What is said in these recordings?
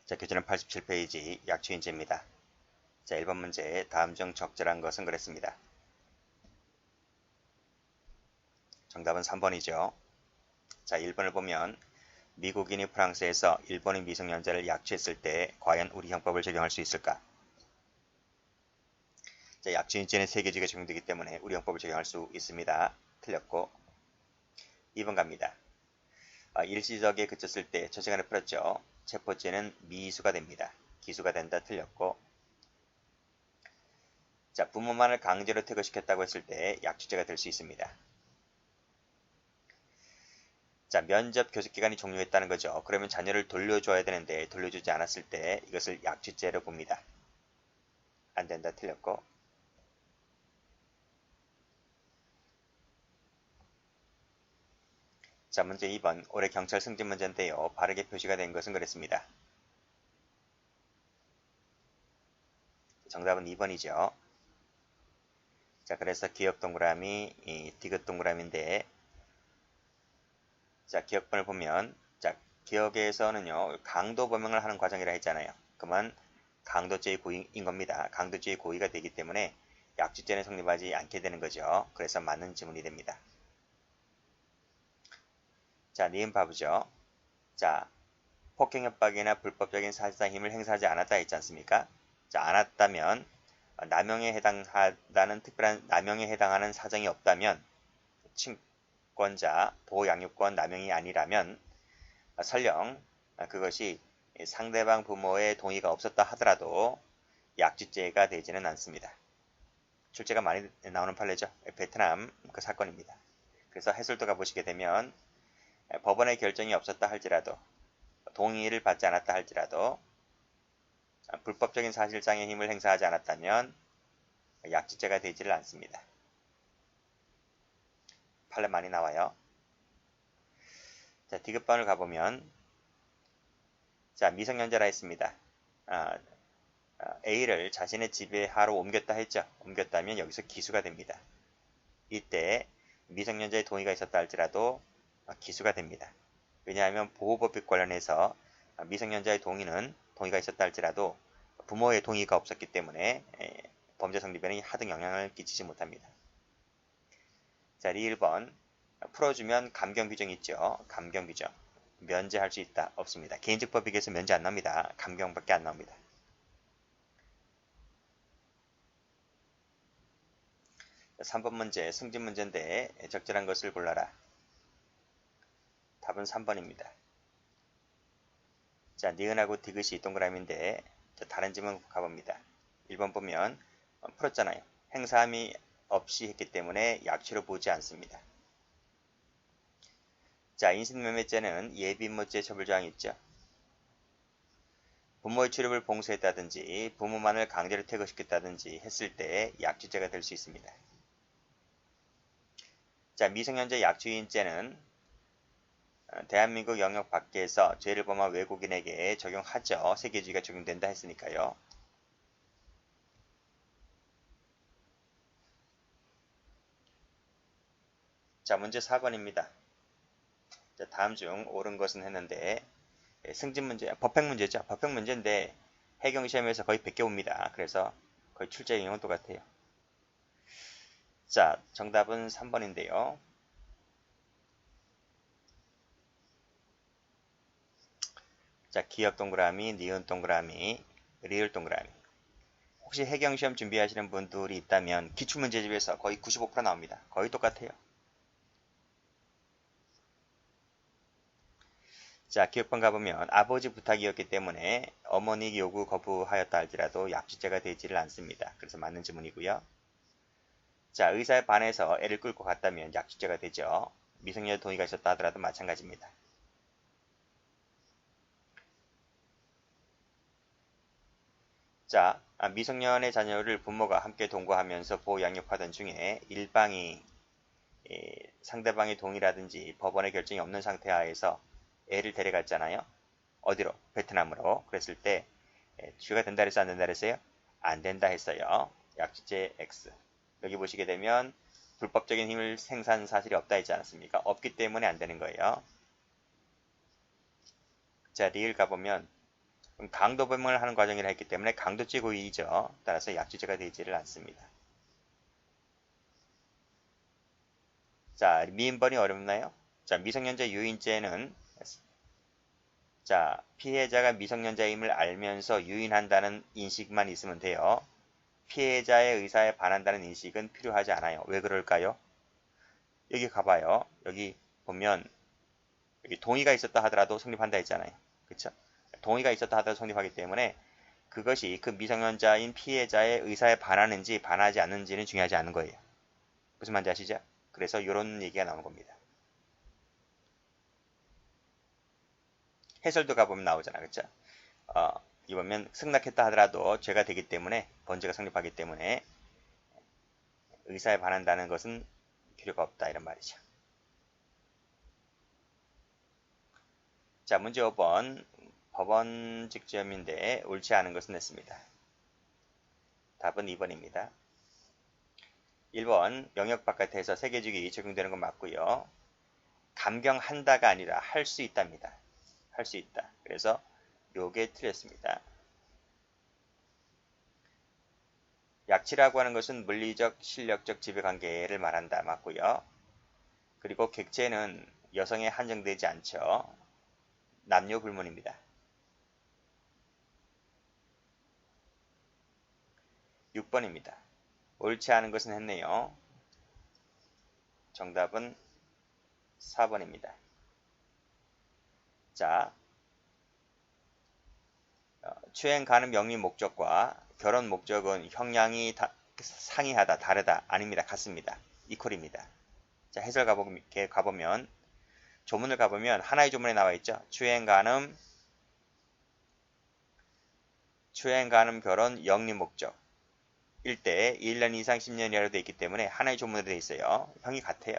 자, 교재는 87페이지 약추인제입니다. 자, 1번 문제 다음 중 적절한 것은 그랬습니다. 정답은 3번이죠. 자, 1번을 보면 미국인이 프랑스에서 일본인 미성년자를 약취했을 때 과연 우리 형법을 적용할 수 있을까? 자, 약취인죄는 세계주의가 적용되기 때문에 우리 형법을 적용할 수 있습니다. 틀렸고 2번 갑니다. 일시적에 그쳤을 때 첫 시간에 풀었죠. 체포죄는 미수가 됩니다. 기수가 된다. 틀렸고 자, 부모만을 강제로 퇴거시켰다고 했을 때 약취죄가 될 수 있습니다. 자, 면접 교습기간이 종료했다는 거죠. 그러면 자녀를 돌려줘야 되는데 돌려주지 않았을 때 이것을 약취죄로 봅니다. 안 된다. 틀렸고 자, 문제 2번 올해 경찰 승진 문제인데요. 바르게 표시가 된 것은 그랬습니다. 정답은 2번이죠. 자, 그래서 기억 동그라미, 디귿 동그라미인데 자, 기억번을 보면 자, 기억에서는요. 강도 범용을 하는 과정이라 했잖아요. 그러면 강도죄의 고의인 겁니다. 강도죄의 고의가 되기 때문에 약취죄는 성립하지 않게 되는 거죠. 그래서 맞는 지문이 됩니다. 자, 니은 봐보죠. 자, 폭행 협박이나 불법적인 사실상 힘을 행사하지 않았다 했지 않습니까? 자, 않았다면 남용에 해당하다는 특별한 남용에 해당하는 사정이 없다면 친권자 보호양육권 남용이 아니라면 설령 그것이 상대방 부모의 동의가 없었다 하더라도 약취죄가 되지는 않습니다. 출제가 많이 나오는 판례죠. 베트남 그 사건입니다. 그래서 해설도가 보시게 되면 법원의 결정이 없었다 할지라도 동의를 받지 않았다 할지라도 불법적인 사실상의 힘을 행사하지 않았다면 약취죄가 되지를 않습니다. 판례 많이 나와요. 자, 디귿번을 가보면 자, 미성년자라 했습니다. A를 자신의 집에 하러 옮겼다 했죠. 옮겼다면 여기서 기수가 됩니다. 이때 미성년자의 동의가 있었다 할지라도 기수가 됩니다. 왜냐하면 보호법에 관련해서 미성년자의 동의가 있었다 할지라도 부모의 동의가 없었기 때문에 범죄 성립에는 하등 영향을 끼치지 못합니다. 자, 1번 풀어주면 감경 규정이 있죠. 감경 규정. 면제할 수 있다. 없습니다. 개인적 법익에서 면제 안 나옵니다. 감경밖에 안 나옵니다. 자, 3번 문제 승진 문제인데 적절한 것을 골라라. 답은 3번입니다. 자, 니은하고 디귿이 동그라미인데 다른 질문 가봅니다. 1번 보면 풀었잖아요. 행사함이 없이 했기 때문에 약취로 보지 않습니다. 자, 인신매매죄는 예비인모죄 처벌조항이 있죠. 부모의 출입을 봉쇄했다든지 부모만을 강제로 퇴거시켰다든지 했을 때 약취죄가 될 수 있습니다. 자, 미성년자 약취인죄는 대한민국 영역 밖에서 죄를 범한 외국인에게 적용하죠. 세계주의가 적용된다 했으니까요. 자, 문제 4번입니다. 자, 다음 중 옳은 것은 했는데 승진 문제, 법행 문제죠. 법행 문제인데 해경 시험에서 거의 100개 옵니다. 그래서 거의 출제 영역은 똑같아요. 자, 정답은 3번인데요. 자, 기억 동그라미, 니은 동그라미, 리을 동그라미. 혹시 해경 시험 준비하시는 분들이 있다면 기출문제집에서 거의 95% 나옵니다. 거의 똑같아요. 자, 기억번 가보면 아버지 부탁이었기 때문에 어머니 요구 거부하였다 할지라도 약취죄가 되지를 않습니다. 그래서 맞는 지문이고요. 자, 의사에 반해서 애를 끌고 갔다면 약취죄가 되죠. 미성년 동의가 있었다 하더라도 마찬가지입니다. 자, 미성년의 자녀를 부모가 함께 동거하면서 보호 양육하던 중에 일방이 상대방의 동의라든지 법원의 결정이 없는 상태 하에서 애를 데려갔잖아요. 어디로? 베트남으로. 그랬을 때 죄가 된다 그랬어요? 안 된다 그랬어요? 안 된다 했어요. 약취죄 X. 여기 보시게 되면 불법적인 힘을 생산 사실이 없다 했지 않았습니까? 없기 때문에 안 되는 거예요. 자, 리을 가보면 그럼 강도 변명을 하는 과정이라 했기 때문에 강도죄 고의이죠. 따라서 약주죄가 되지를 않습니다. 자, 미인번이 어렵나요? 자, 미성년자 유인죄는 자, 피해자가 미성년자임을 알면서 유인한다는 인식만 있으면 돼요. 피해자의 의사에 반한다는 인식은 필요하지 않아요. 왜 그럴까요? 여기 가봐요. 여기 보면 여기 동의가 있었다 하더라도 성립한다 했잖아요. 그쵸? 동의가 있었다 하더라도 성립하기 때문에 그것이 그 미성년자인 피해자의 의사에 반하는지 반하지 않는지는 중요하지 않은 거예요. 무슨 말인지 아시죠? 그래서 이런 얘기가 나온 겁니다. 해설도 가보면 나오잖아. 그쵸? 이 보면 승낙했다 하더라도 죄가 되기 때문에 번제가 성립하기 때문에 의사에 반한다는 것은 필요가 없다 이런 말이죠. 자, 문제 5번 법원 직점인데 옳지 않은 것은 냈습니다. 답은 2번입니다. 1번 영역 바깥에서 세계주의 적용되는 건 맞고요. 감경한다가 아니라 할 수 있답니다. 할 수 있다. 그래서 요게 틀렸습니다. 약치라고 하는 것은 물리적, 실력적 지배관계를 말한다. 맞고요. 그리고 객체는 여성에 한정되지 않죠. 남녀 불문입니다. 6번입니다. 옳지 않은 것은 했네요. 정답은 4번입니다. 자, 추행 가능 영리 목적과 결혼 목적은 형량이 상이하다, 다르다, 아닙니다. 같습니다. 이퀄입니다. 자, 해설 가보면 조문을 가보면 하나의 조문에 나와 있죠. 추행 가능 결혼 영리 목적 1대 1년 이상 10년이라고 되어 있기 때문에 하나의 조문으로 되어 있어요. 형이 같아요.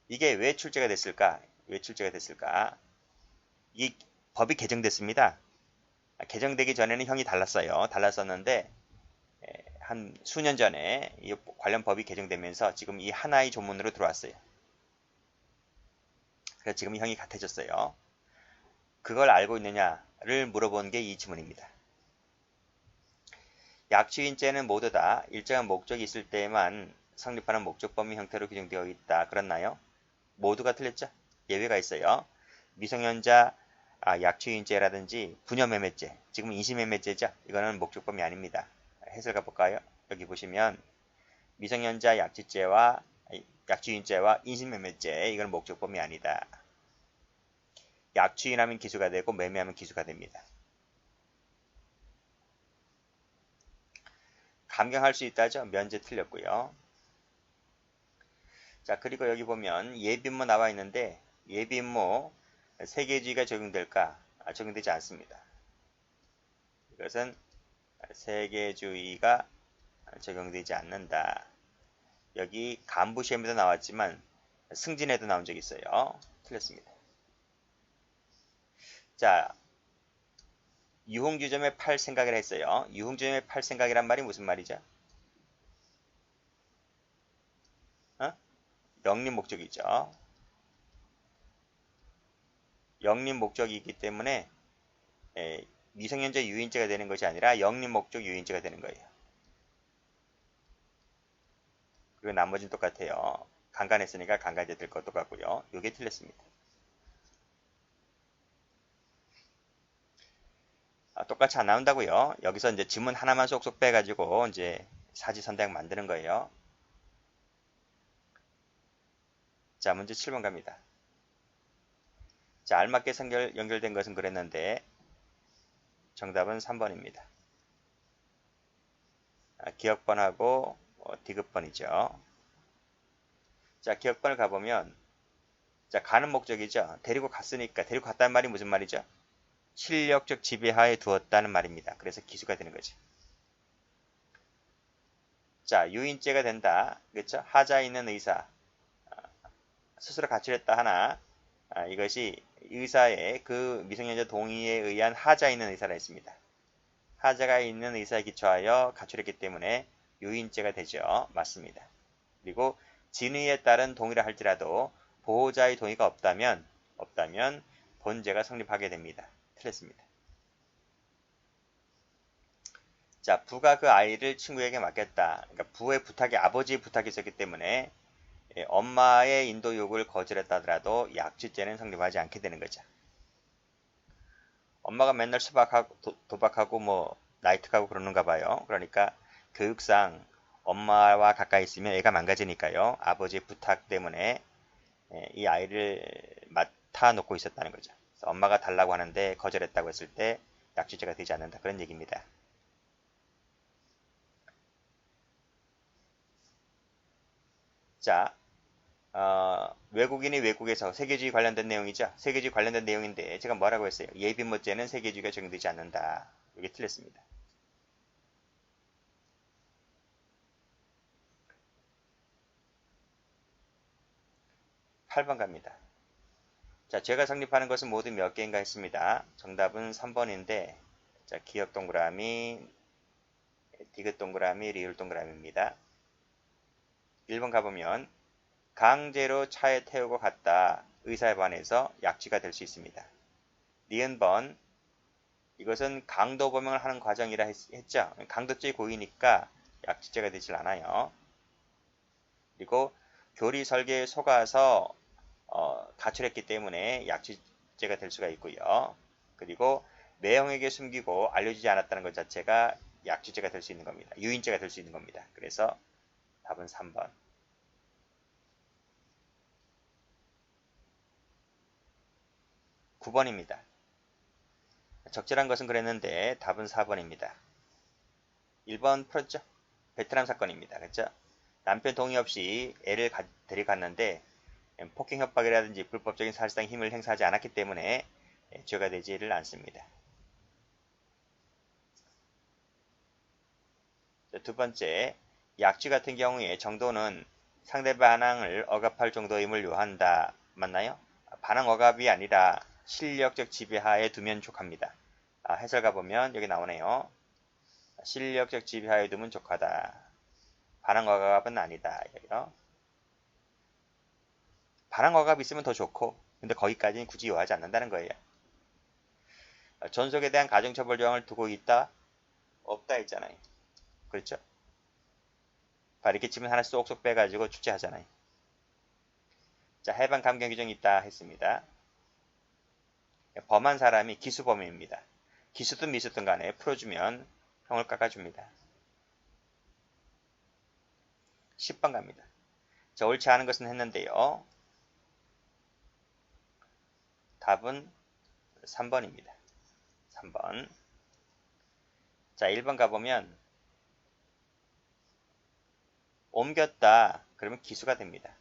이게 왜 출제가 됐을까? 이 법이 개정됐습니다. 개정되기 전에는 형이 달랐어요. 달랐었는데 한 수년 전에 이 관련 법이 개정되면서 지금 이 하나의 조문으로 들어왔어요. 그래서 지금 형이 같아졌어요. 그걸 알고 있느냐를 물어본 게 이 지문입니다. 약취인죄는 모두 다 일정한 목적이 있을 때만 성립하는 목적범위 형태로 규정되어 있다. 그렇나요? 모두가 틀렸죠? 예외가 있어요. 미성년자 약취인죄라든지 부녀매매죄, 지금 인신매매죄죠? 이거는 목적범위 아닙니다. 해설 가볼까요? 여기 보시면 미성년자 약취인죄와 인신매매죄 이건 목적범위 아니다. 약취인하면 기수가 되고 매매하면 기수가 됩니다. 감경할 수 있다죠? 면제 틀렸고요. 자, 그리고 여기 보면 예비임무 나와 있는데 예비임무 세계주의가 적용될까? 적용되지 않습니다. 이것은 세계주의가 적용되지 않는다. 여기 간부시험에도 나왔지만 승진에도 나온 적이 있어요. 틀렸습니다. 자, 유흥주점에 팔 생각을 했어요. 유흥주점에 팔 생각이란 말이 무슨 말이죠? 영립 목적이죠. 영립 목적이기 때문에 미성년자 유인죄가 되는 것이 아니라 영립 목적 유인죄가 되는 거예요. 그리고 나머지는 똑같아요. 강간했으니까 강간죄 될 것 똑같고요. 이게 틀렸습니다. 똑같이 안 나온다고요. 여기서 이제 지문 하나만 쏙쏙 빼가지고 이제 사지선다형 만드는 거예요. 자, 문제 7번 갑니다. 자, 알맞게 연결된 것은 그랬는데 정답은 3번입니다. 기억번하고 디귿번이죠. 자, 기억번을 가보면 자, 가는 목적이죠. 데리고 갔으니까 데리고 갔다는 말이 무슨 말이죠? 실력적 지배하에 두었다는 말입니다. 그래서 기수가 되는 거죠. 자, 유인죄가 된다. 그렇죠? 하자에 있는 의사 스스로 가출했다 하나 이것이 의사의 그 미성년자 동의에 의한 하자에 있는 의사라 했습니다. 하자가 있는 의사에 기초하여 가출했기 때문에 유인죄가 되죠. 맞습니다. 그리고 진의에 따른 동의를 할지라도 보호자의 동의가 없다면 본죄가 성립하게 됩니다. 틀렸습니다. 자, 부가 그 아이를 친구에게 맡겼다. 그러니까 부의 부탁이 아버지의 부탁이 있었기 때문에 엄마의 인도 요구를 거절했다 하더라도 약취죄는 성립하지 않게 되는 거죠. 엄마가 맨날 수박하고 도박하고 뭐 나이트 가고 그러는가 봐요. 그러니까 교육상 엄마와 가까이 있으면 애가 망가지니까요. 아버지의 부탁 때문에 이 아이를 맡아 놓고 있었다는 거죠. 그래서 엄마가 달라고 하는데 거절했다고 했을 때 약취죄가 되지 않는다. 그런 얘기입니다. 자, 외국인이 외국에서 세계주의 관련된 내용이죠. 세계주의 관련된 내용인데 제가 뭐라고 했어요? 예비모죄는 세계주의가 적용되지 않는다. 이게 틀렸습니다. 8번 갑니다. 자, 죄가 성립하는 것은 모두 몇 개인가 했습니다. 정답은 3번인데 자, 기억 동그라미, 디귿 동그라미, 리을 동그라미입니다. 1번 가보면 강제로 차에 태우고 갔다. 의사에 반해서 약취가 될 수 있습니다. 니은번 이것은 강도 범용을 하는 과정이라 했죠. 강도죄 고의니까 약취죄가 되질 않아요. 그리고 교리 설계에 속아서 가출했기 때문에 약취죄가 될 수가 있고요. 그리고 매형에게 숨기고 알려주지 않았다는 것 자체가 약취죄가 될 수 있는 겁니다. 유인죄가 될 수 있는 겁니다. 그래서 답은 3번. 9번입니다. 적절한 것은 그랬는데 답은 4번입니다. 1번 풀었죠? 베트남 사건입니다. 그렇죠? 남편 동의 없이 애를 데려갔는데 폭행 협박이라든지 불법적인 사실상 힘을 행사하지 않았기 때문에 죄가 되지를 않습니다. 두 번째, 약취 같은 경우에 정도는 상대 반항을 억압할 정도임을 요한다. 맞나요? 반항 억압이 아니라 실력적 지배하에 두면 족합니다. 해설 가보면 여기 나오네요. 실력적 지배하에 두면 족하다. 반항 억압은 아니다. 이거요. 반항 억압이 있으면 더 좋고 근데 거기까지는 굳이 요하지 않는다는 거예요. 존속에 대한 가중처벌 조항을 두고 있다? 없다 했잖아요. 그렇죠? 이렇게 치면 하나 쏙쏙 빼가지고 축제하잖아요. 자, 해방 감경 규정이 있다 했습니다. 범한 사람이 기수범입니다. 기수든 미수든 간에 풀어주면 형을 깎아줍니다. 10번 갑니다. 자, 옳지 않은 것은 했는데요. 답은 3번입니다. 3번. 자, 1번 가보면 옮겼다. 그러면 기수가 됩니다.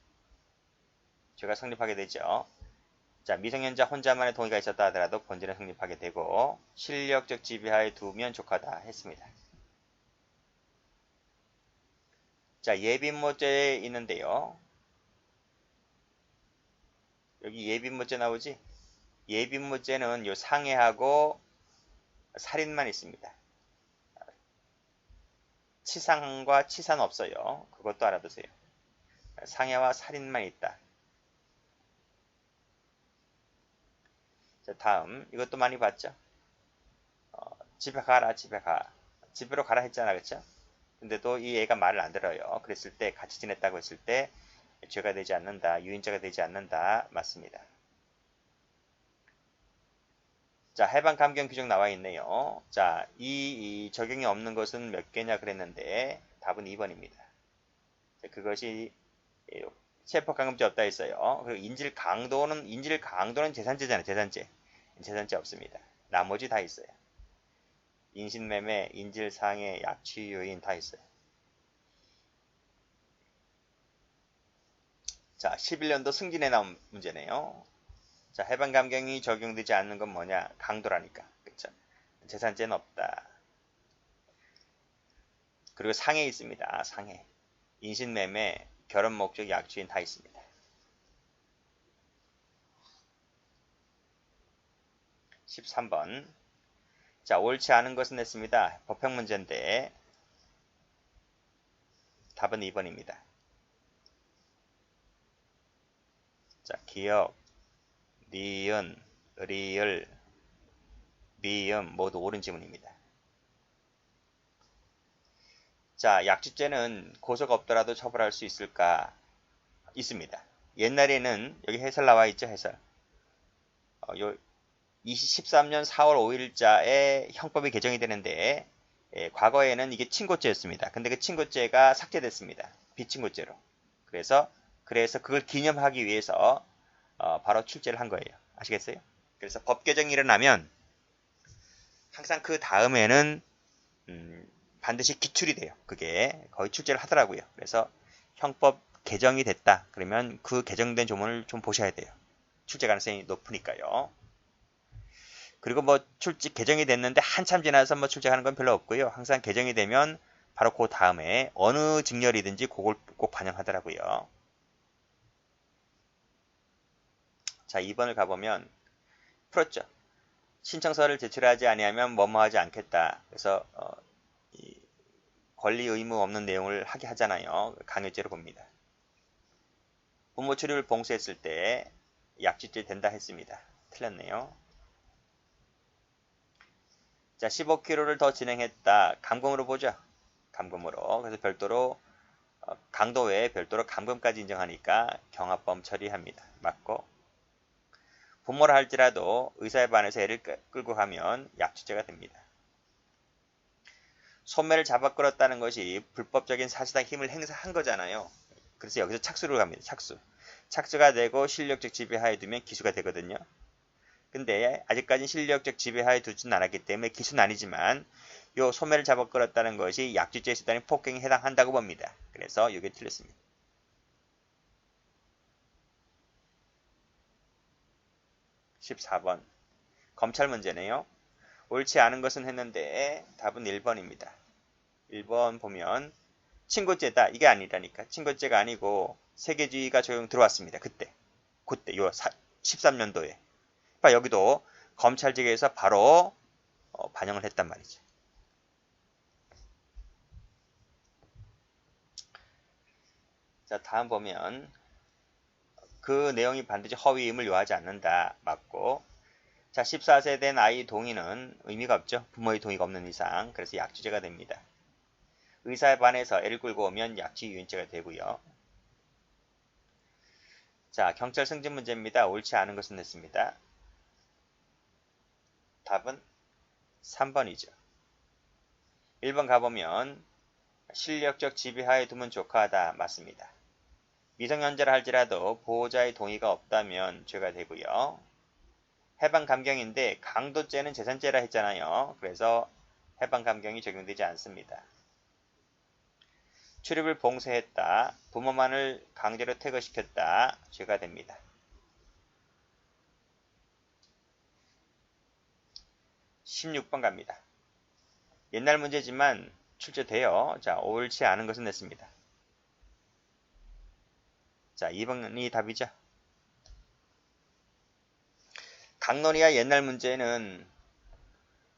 죄가 성립하게 되죠. 자, 미성년자 혼자만의 동의가 있었다 하더라도 본죄는 성립하게 되고 실력적 지배하에 두면 족하다 했습니다. 자, 예빈모죄 있는데요. 여기 예빈모죄 나오지? 예빈모죄는 요 상해하고 살인만 있습니다. 치상과 치산 없어요. 그것도 알아두세요. 상해와 살인만 있다. 자, 다음 이것도 많이 봤죠? 집에 가라, 집에 가. 집으로 가라 했잖아, 그쵸? 근데도 이 애가 말을 안 들어요. 그랬을 때 같이 지냈다고 했을 때 죄가 되지 않는다, 유인죄가 되지 않는다. 맞습니다. 자, 해방 감경 규정 나와 있네요. 자, 이 적용이 없는 것은 몇 개냐 그랬는데 답은 2번입니다. 그것이 체포감금죄 없다 했어요. 그리고 인질 강도는 재산죄잖아요. 재산죄 없습니다. 나머지 다 있어요. 인신매매, 인질상해, 약취 요인 다 있어요. 자, 11년도 승진에 나온 문제네요. 자, 해방 감경이 적용되지 않는 건 뭐냐? 강도라니까. 그렇죠? 재산죄는 없다. 그리고 상해 있습니다. 상해. 인신매매, 결혼 목적 약취인 다 있습니다. 13번. 자, 옳지 않은 것은 했습니다. 법형 문제인데 답은 2번입니다. 자, 기억, 니은, 리을, 미음 모두 옳은 지문입니다. 자, 약주죄는 고소가 없더라도 처벌할 수 있을까? 있습니다. 옛날에는 여기 해설 나와 있죠, 해설. 요 2013년 4월 5일자에 형법이 개정이 되는데 과거에는 이게 친고죄였습니다. 근데 그 친고죄가 삭제됐습니다. 비친고죄로. 그래서 그걸 기념하기 위해서 바로 출제를 한 거예요. 아시겠어요? 그래서 법 개정이 일어나면 항상 그 다음에는 반드시 기출이 돼요. 그게 거의 출제를 하더라고요. 그래서 형법 개정이 됐다. 그러면 그 개정된 조문을 좀 보셔야 돼요. 출제 가능성이 높으니까요. 그리고 뭐 개정이 됐는데 한참 지나서 뭐 출제하는 건 별로 없고요. 항상 개정이 되면 바로 그 다음에 어느 직렬이든지 그걸 꼭 반영하더라고요. 자, 2번을 가보면 풀었죠. 신청서를 제출하지 아니하면 뭐뭐하지 않겠다. 그래서 권리 의무 없는 내용을 하게 하잖아요. 강요죄로 봅니다. 부모 출입을 봉쇄했을 때 약주죄 된다 했습니다. 틀렸네요. 자, 15km를 더 진행했다. 감금으로 보죠. 감금으로. 그래서 별도로 강도 외에 별도로 감금까지 인정하니까 경합범 처리합니다. 맞고. 부모라 할지라도 의사에 반해서 애를 끌고 가면 약주죄가 됩니다. 소매를 잡아 끌었다는 것이 불법적인 사실상 힘을 행사한 거잖아요. 그래서 여기서 착수를 갑니다. 착수. 착수가 되고 실력적 지배하에 두면 기수가 되거든요. 근데 아직까지 실력적 지배하에 두진 않았기 때문에 기수는 아니지만 요 소매를 잡아 끌었다는 것이 약주죄에 수단인 폭행에 해당한다고 봅니다. 그래서 이게 틀렸습니다. 14번 검찰 문제네요. 옳지 않은 것은 했는데 답은 1번입니다. 1번 보면 친고죄다. 이게 아니라니까. 친고죄가 아니고 세계주의가 적용 들어왔습니다. 그때 요 13년도에. 여기도 검찰직에서 바로 반영을 했단 말이죠. 자, 다음 보면 그 내용이 반드시 허위임을 요하지 않는다. 맞고. 자, 14세 된 아이 동의는 의미가 없죠. 부모의 동의가 없는 이상. 그래서 약주죄가 됩니다. 의사에 반해서 애를 끌고 오면 약취유인죄가 되고요. 자, 경찰 승진 문제입니다. 옳지 않은 것은 냈습니다. 답은 3번이죠. 1번 가보면 실력적 지배하에 두면 조카하다. 맞습니다. 미성년자라 할지라도 보호자의 동의가 없다면 죄가 되고요. 해방감경인데 강도죄는 재산죄라 했잖아요. 그래서 해방감경이 적용되지 않습니다. 출입을 봉쇄했다. 부모만을 강제로 퇴거시켰다. 죄가 됩니다. 16번 갑니다. 옛날 문제지만 출제돼요. 자, 옳지 않은 것은 냈습니다. 자, 2번이 답이죠. 강론이야 옛날 문제는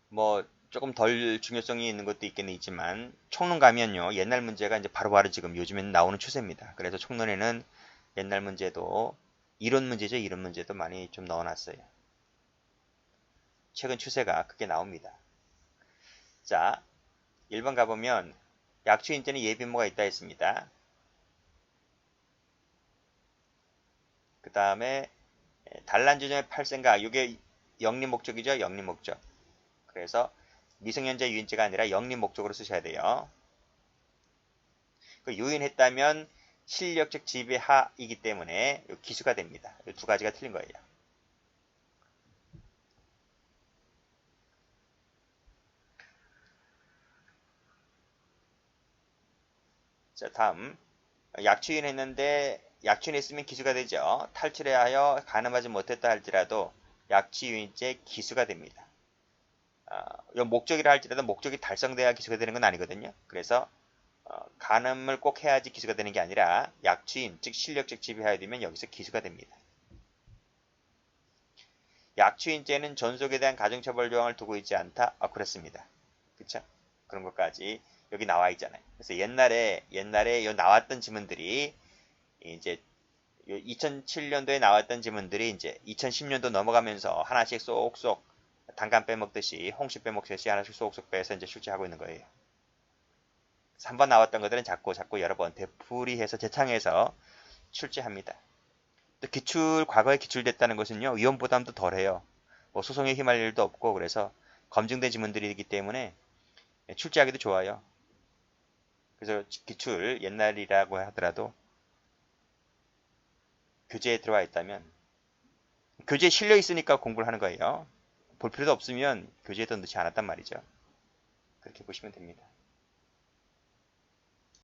뭐 조금 덜 중요성이 있는 것도 있긴 있지만 총론 가면요. 옛날 문제가 이제 바로바로 지금 요즘에는 나오는 추세입니다. 그래서 총론에는 옛날 문제도 이론 문제죠. 이론 문제도 많이 좀 넣어놨어요. 최근 추세가 크게 나옵니다. 자, 1번 가보면 약취인죄는 예비모가 있다 했습니다. 그 다음에 단란주점의 팔생각 이게 영리 목적이죠. 영리 목적. 그래서 미성년자 유인죄가 아니라 영리 목적으로 쓰셔야 돼요. 그 유인했다면 실력적 지배하이기 때문에 기수가 됩니다. 이 두 가지가 틀린 거예요. 자, 다음 약취유인했는데 약취유인했으면 기수가 되죠. 탈출해 하여 가늠하지 못했다 할지라도 약취유인죄 기수가 됩니다. 목적이라 할지라도 목적이 달성돼야 기수가 되는 건 아니거든요. 그래서 간음을 꼭 해야지 기수가 되는 게 아니라 약취인, 즉 실력적 지배하에 두면 여기서 기수가 됩니다. 약취인죄는 존속에 대한 가중처벌 조항을 두고 있지 않다. 그렇습니다. 그쵸? 그런 것까지 여기 나와 있잖아요. 그래서 옛날에 요 나왔던 지문들이 이제 2007년도에 나왔던 지문들이 이제 2010년도 넘어가면서 하나씩 쏙쏙 단감 빼먹듯이 홍시 빼먹듯이 하나씩 쏙쏙 빼서 이제 출제하고 있는 거예요. 3번 나왔던 것들은 자꾸 여러 번 되풀이해서 재창해서 출제합니다. 또 기출, 과거에 기출됐다는 것은요, 위험 부담도 덜해요. 뭐 소송에 휘말릴 일도 없고, 그래서 검증된 지문들이기 때문에 출제하기도 좋아요. 그래서 기출 옛날이라고 하더라도 교재에 들어와 있다면, 교재에 실려 있으니까 공부를 하는 거예요. 볼 필요도 없으면 교재에도 넣지 않았단 말이죠. 그렇게 보시면 됩니다.